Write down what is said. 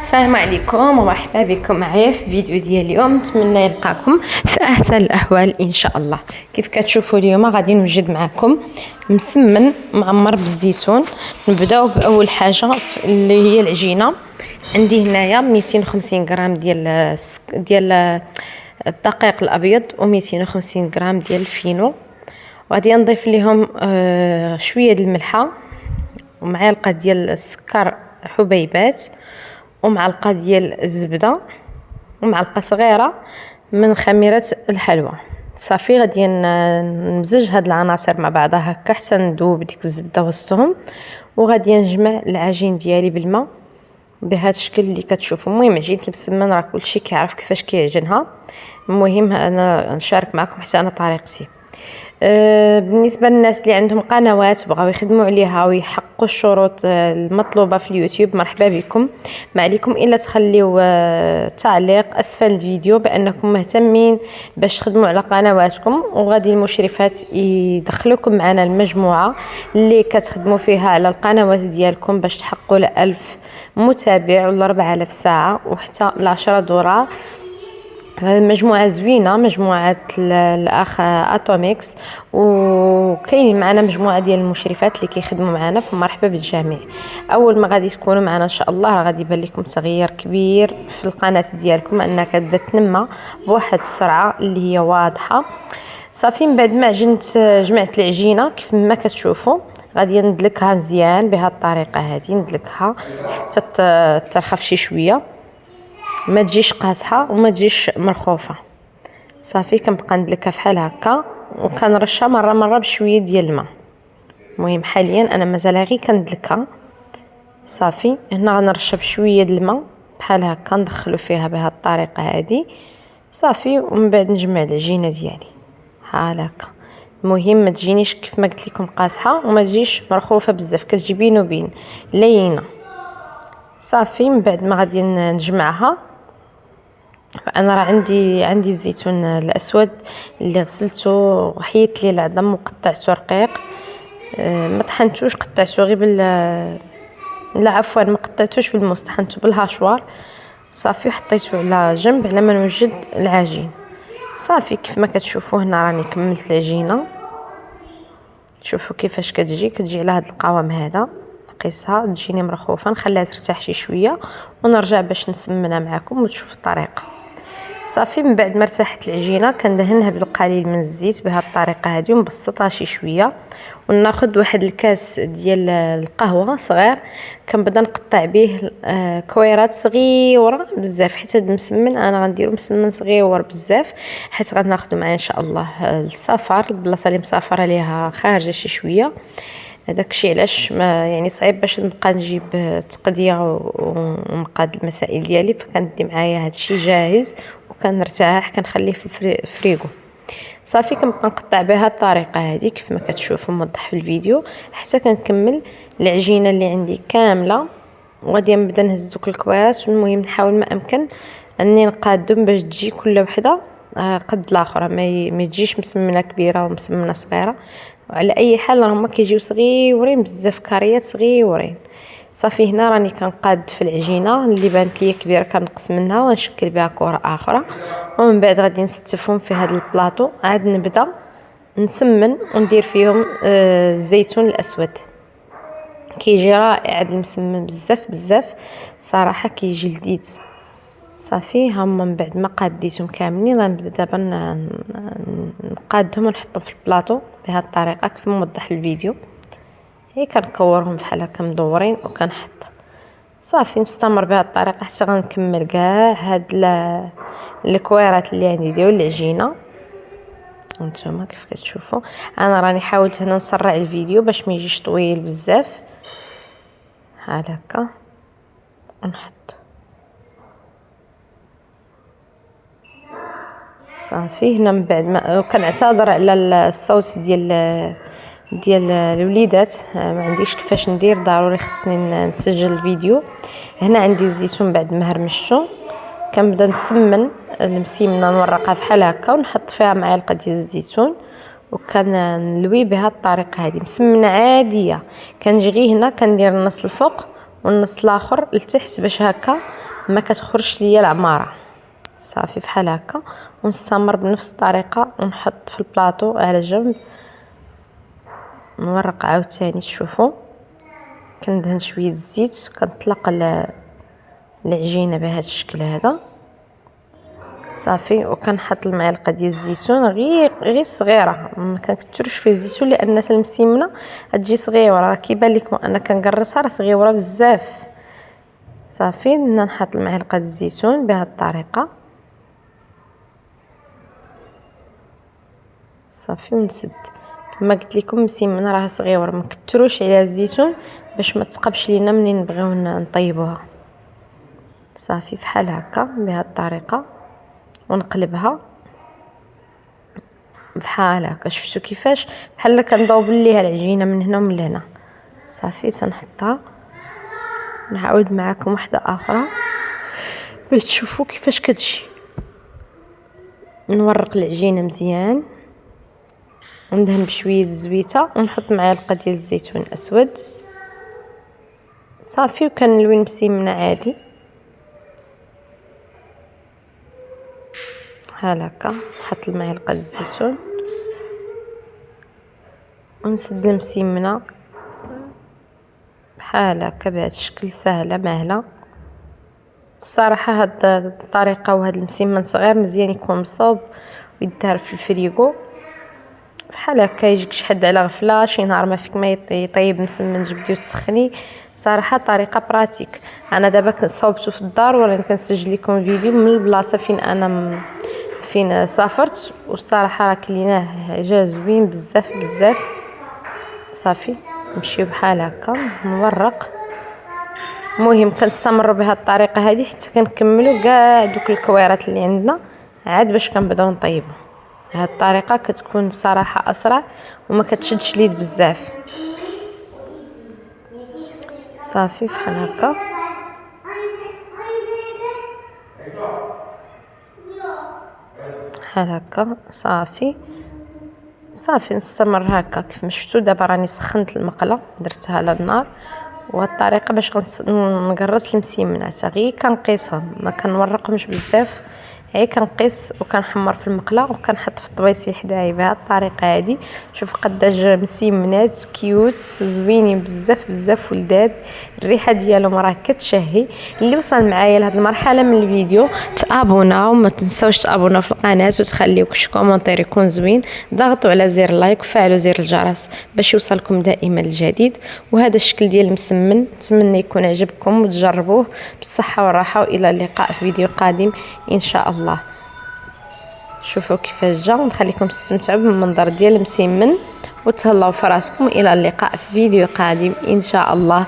السلام عليكم ومرحبا بكم معايا في فيديو ديال اليوم. نتمنى يلقاكم في احسن الاحوال ان شاء الله. كيف كتشوفوا اليوم غادي نوجد معكم مسمن معمر بالزيتون. نبداو باول حاجه اللي هي العجينه. عندي هنايا 250 غرام ديال الدقيق الابيض و250 غرام ديال الفينو، وغادي نضيف لهم شويه ديال الملحه ومعلقه ديال السكر حبيبات ومعلقه ديال الزبده ومعلقه صغيره من خميره الحلوى. صافي غادي نمزج هاد العناصر مع بعضها هكا حتى ندوب ديك الزبده والسهم، وغادي نجمع العجين ديالي بالماء بهذا الشكل اللي كتشوفوا. المهم عجينه المسمن راه كلشي كيعرف كيفاش كيعجنها، المهم انا نشارك معكم حتى انا طريقتي. بالنسبه للناس اللي عندهم قنوات بغاو يخدموا عليها ويحققوا الشروط المطلوبه في اليوتيوب، مرحبا بكم. ما عليكم الا تخليو تعليق اسفل الفيديو بانكم مهتمين باش تخدموا على قنواتكم، وغادي المشرفات يدخلوكم معنا المجموعه اللي كتخدموا فيها على القنوات ديالكم باش تحققوا ل 1000 متابع ولا 4000 ساعه وحتى ل 10 دولار. مجموعه زوينه، مجموعه الاخ اتوميكس، وكاين معنا مجموعه ديال المشرفات اللي كيخدموا معنا، فمرحبا بالجميع. اول ما غادي تكونوا معنا ان شاء الله راه غادي يبان لكم تغيير كبير في القناه ديالكم، انها كتبدا تنمى بواحد السرعه اللي هي واضحه. صافي من بعد ما جمعت العجينه كيف ما كتشوفوا غادي ندلكها مزيان بهذه الطريقه هذه، ندلكها حتى ترخف شي شويه، ما تجيش قاصحه وما تجيش مرخوفه. صافي كنبقى ندلكها بحال هكا وكنرشها مره بشويه ديال الماء. المهم حاليا انا مازال غير كندلكها. صافي هنا غنرشها بشويه ديال الماء بحال هكا، ندخلو فيها بهذه الطريقه هذه. صافي ومن بعد نجمع العجينه ديالي بحال هكا. المهم ما تجينيش كيف ما قلت لكم قاصحه وما تجيش مرخوفه بزاف، كتجي بين وبين لينه. صافي من بعد ما غادي نجمعها، انا راه عندي الزيتون الاسود اللي غسلته وحيدت ليه العظم وقطعته رقيق. ما طحنتوش، قطعته غير لا عفوا ما قطعتوش بالموس، طحنته بالهاشوار. صافي حطيته على جنب على ما نوجد العجين. صافي كيف ما كتشوفوا هنا راني كملت العجينه. شوفوا كيفاش كتجي على هذا القوام هذا. نقيسها تجيني مرخوفه، نخليها ترتاح شي شويه ونرجع باش نسمنها معكم وتشوفوا الطريقه. صافي من بعد ما ارتاحت العجينه كندهنها بالقليل من الزيت بهذه الطريقه هذه ونبسطها شي شويه، وناخذ واحد الكاس ديال القهوه صغير كنبدا نقطع به كويرات صغيره بزاف، حيت هذا المسمن انا غنديرو مسمن صغيور بزاف، حيت غناخذو معايا ان شاء الله السفر، البلاصه اللي مسافره ليها خارجه شي شويه. هذاك الشيء علاش يعني صعيب باش نبقى نجيب تقديه ونقاد المسائل ديالي، فكندي معايا هذا الشيء جاهز وكنرتاح كنخليه في الفريغو. صافي كنبقى نقطع بهذه الطريقه هذه كيف ما كتشوفوا موضح في الفيديو حتى كنكمل العجينه اللي عندي كامله، وغادي نبدا نهز دوك الكويرات. والمهم نحاول ما امكن اني نقادهم باش تجي كل وحده قد الاخرى، ما تجيش مسمنه كبيره ومسمنه صغيره. وعلى اي حال راهم كيجيو صغيورين بزاف، كاريات صغيورين. صافي هنا راني كنقاد في العجينه اللي بانت لي كبيره كنقص منها ونشكل بها كره اخرى، ومن بعد غادي نستفهم في هذا البلاطو. عاد نبدا نسمن وندير فيهم الزيتون الاسود. كيجي رائع هذا المسمن بزاف صراحه، كيجي لذيذ. صافي هما من بعد ما قاديتهم كاملين غنبدا دابا نقادهم ونحطهم في البلاطو بهذه الطريقه كيف موضح الفيديو. هي كنكورهم بحال هكا مدورين وكنحط. صافي نستمر بهذه الطريقه حتى غنكمل كاع هاد الكويرات اللي عندي ديال العجينه. وانتم كيف كتشوفوا انا راني حاولت هنا نسرع الفيديو باش ما يجيش طويل بزاف. بحال هكا ونحط. صافي هنا من بعد ما كنعتذر على الصوت ديال الوليدات، ما عنديش كيفاش ندير، ضروري خصني نسجل الفيديو. هنا عندي الزيتون بعد ما هرمشته كنبدا نسمن المسيمنه نورقها بحال هكا ونحط فيها معلقه ديال الزيتون وكنلوي بهذه الطريقه هذه. مسمنه عاديه كنجي غير هنا كندير النص الفوق والنص الاخر لتحت باش هكا ما كتخرجش ليا العماره. صافي بحال هكا، ونستمر بنفس الطريقه ونحط في البلاطو على جنب. نورق عاوتاني تشوفوا، كندهن شويه الزيت كنطلق العجينه بهذا الشكل هذا. صافي، وكنحط المعلقه ديال الزيتون غير صغيره، ما كنكثرش فيه الزيتون لان حتى المسيمنه غتجي صغيره. راه كيبان لكم انا كنقرصها راه صغيره بزاف. صافي، نحط المعلقه ديال الزيتون بهذه الطريقه. صافي، ونسد كما قلت لكم مسيمنه راه صغيره، ما نكثروش عليها الزيتون باش ما تقبش لينا منين نبغيو نطيبوها. صافي بحال هكا بهذه الطريقه، ونقلبها بحال هكا. شفتوا كيفاش بحال كنضوب ليها العجينه من هنا ومن هنا. صافي، تنحطها. نعاود معكم واحده اخرى باش تشوفوا كيفاش كتجي. نورق العجينه مزيان، وندهن بشويه الزويته، ونحط معلقه ديال الزيتون الاسود. صافي، وكنلوي مسيمنه عادي بحال هكا. نحط المعلقه ديال الزيتون ونسد المسيمنه بحال هكا بهذا الشكل. سهله ماهله الصراحه. هاد الطريقه وهاد المسيمن صغير مزيان يكون مصوب ويدار في الفريغو بحال هكا. يجيك شي حد على غفله شي نهار ما فيك ما يطيب مسمن، جبديه وتسخني. صراحه طريقه براتيك. انا دابا كنصاوبته في الدار وراني كنسجل لكم فيديو من البلاصه فين سافرت، والصراحه راه كليناه جا زوين بزاف بزاف. صافي، نمشيو بحال هكا نورق. المهم كنستمروا بهذه الطريقه هذه حتى كنكملوا كاع دوك الكويرات اللي عندنا عاد باش كنبداو نطيبوا. هاد الطريقه كتكون صراحه اسرع وما كتشدش اليد بزاف. صافي بحال هكا. بحال هكا. صافي نستمر هكا كيف ما شفتوا. دابا راني سخنت المقله درتها على النار، وهاد الطريقه باش نقرص المسيمنات غير كنقيسهم، ما كنورقهمش بزاف، غير كنقيس وكنحمر في المقله وكنحط في الطبيسي حدايا بهذه الطريقه هذه. شوف قداش مسيمنات كيوت زوينين بزاف بزاف ولداد، الريحه ديالهم راه كتشهي. اللي وصل معايا لهاد المرحله من الفيديو تابونا، وما تنساوش تابونا في القناه وتخليو كش كومونتير يكون زوين. ضغطوا على زر اللايك وفعلوا زر الجرس باش يوصلكم دائما الجديد. وهذا الشكل ديال المسمن نتمنى يكون عجبكم وتجربوه بالصحه والراحه، والى اللقاء في فيديو قادم ان شاء الله. شوفوا كيفاش جا، ونخليكم تستمتعوا بالمنظر ديال المسمن وتهلاو في راسكم. الى اللقاء في فيديو قادم ان شاء الله.